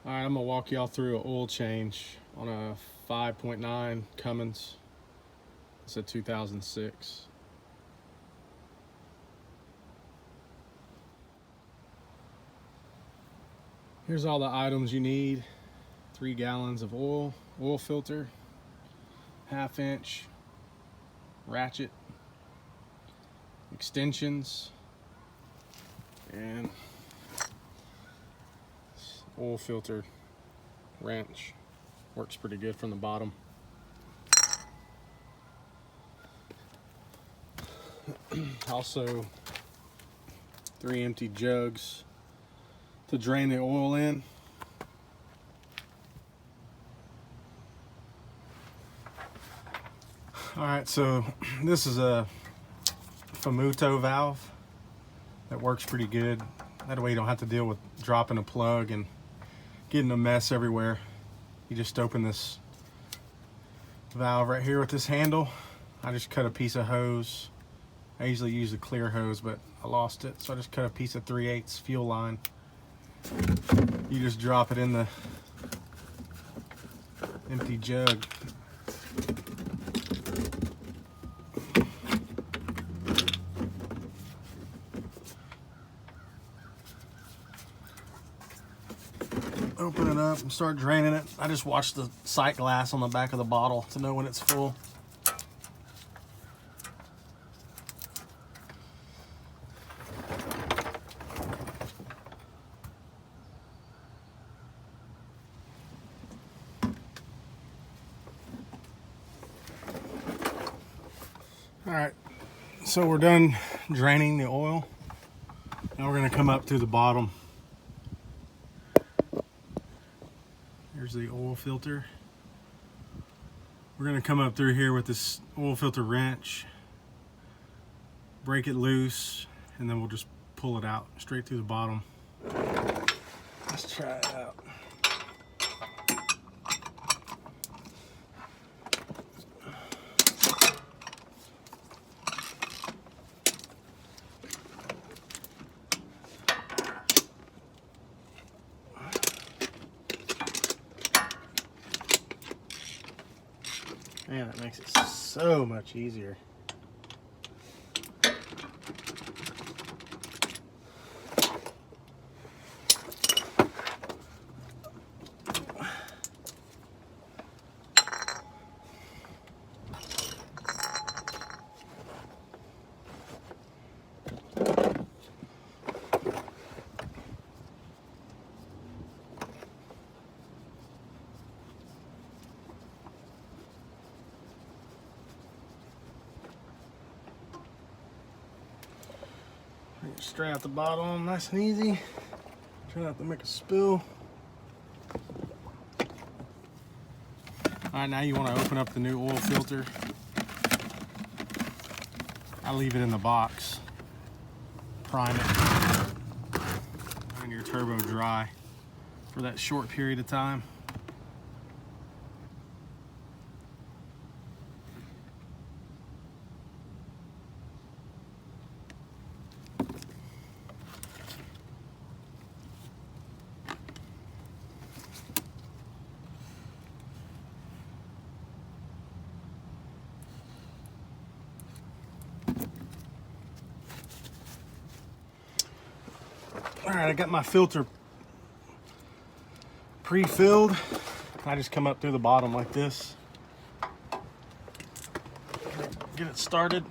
All right, I'm gonna walk y'all through an oil change on a 5.9 Cummins. It's a 2006. Here's all the items you need. 3 gallons of oil, oil filter, 1/2 inch ratchet, extensions, and oil filter wrench. Works pretty good from the bottom. Also 3 empty jugs to drain the oil in. All right, so this is a Famuto valve that works pretty good. That way you don't have to deal with dropping a plug and getting a mess everywhere. You just open this valve right here with this handle. I just cut a piece of hose. I usually use a clear hose, but I lost it, so I just cut a piece of 3/8 fuel line. You just drop it in the empty jug. Open it up and start draining it. I just watch the sight glass on the back of the bottle to know when it's full. All right, so we're done draining the oil. Now we're gonna come up through the bottom. Here's the oil filter. We're gonna come up through here with this oil filter wrench, break it loose, and then we'll just pull it out straight through the bottom. Let's try it out. Man, that makes it so much easier. Straight out the bottom, nice and easy. Try not to make a spill. All right, now you want to open up the new oil filter. I leave it in the box. Prime it. And your turbo dry for that short period of time. All right, I got my filter pre-filled. I just come up through the bottom like this. Get it started.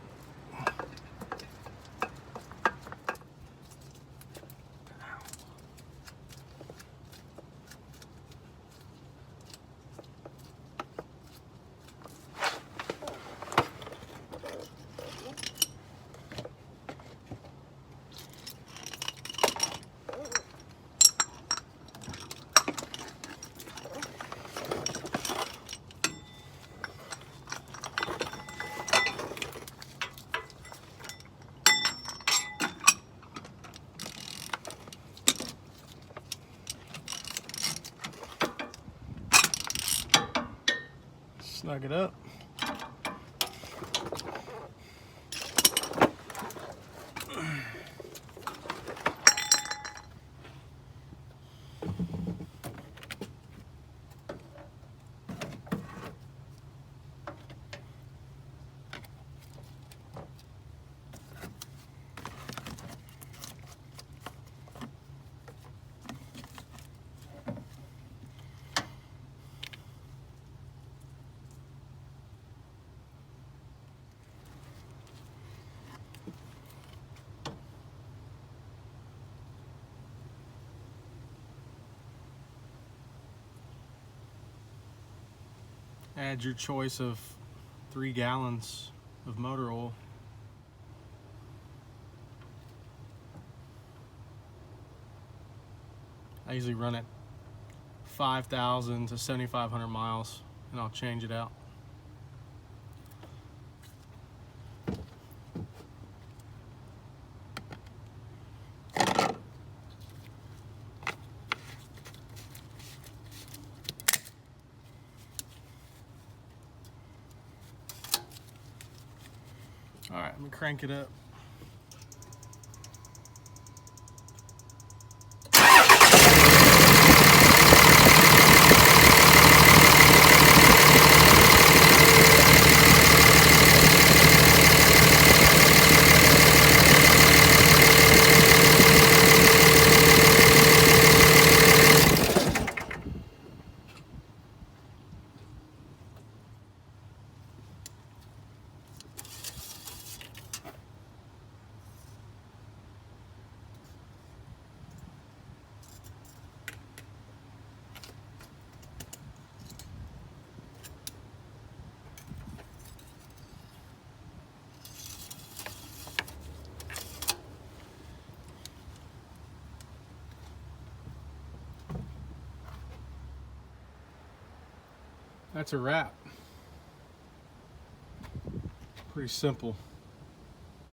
Snug it up. Add your choice of 3 gallons of motor oil. I usually run it 5,000 to 7,500 miles, and I'll change it out. All right, I'm gonna crank it up. That's a wrap. Pretty simple.